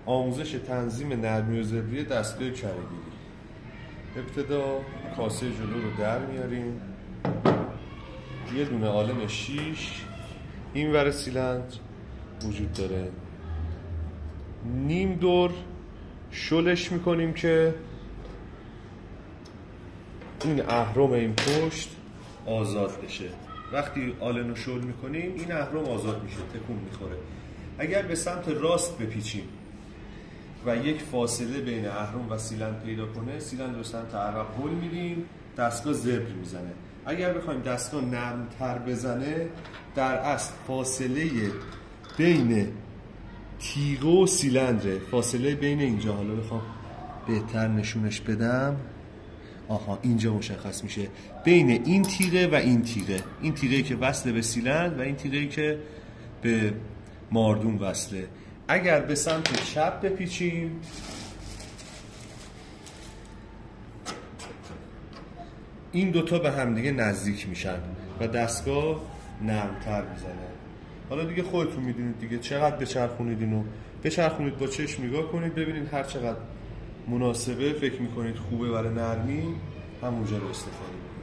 آموزش تنظیم نرمی و ضبری دستگاه کره‌گیری. ابتدا کاسه جلو رو در میاریم، یه دونه آلن 6 این ور سیلندر وجود داره، نیم دور شلش میکنیم که این اهرم این پشت آزاد بشه. وقتی آلن رو شل میکنیم این اهرم آزاد میشه، تکون میخوره. اگر به سمت راست بپیچیم و یک فاصله بین اهرم و سیلندر پیدا کنه، سیلندر رو سمت عقب هل میدیم، دستگاه زبر میزنه. اگر بخوایم دستگاه نرمتر بزنه، در اصل فاصله بین تیغه و سیلندره، فاصله بین اینجا، حالا بخوام بهتر نشونش بدم، آها اینجا مشخص میشه، بین این تیغه و این تیغه، این تیغه‌ای که وصله به سیلندر و این تیغه‌ای که به ماردون وصله. اگر به سمت چپ بپیچیم این دوتا به هم دیگه نزدیک میشن و دستگاه نرمتر میزنه. حالا دیگه خودتون میدونید دیگه چقدر بچرخونید اینو، بچرخونید با چشم نگاه کنید ببینید هر چقدر مناسبه فکر میکنید خوبه برای نرمی همونجا رو استفاده کنید.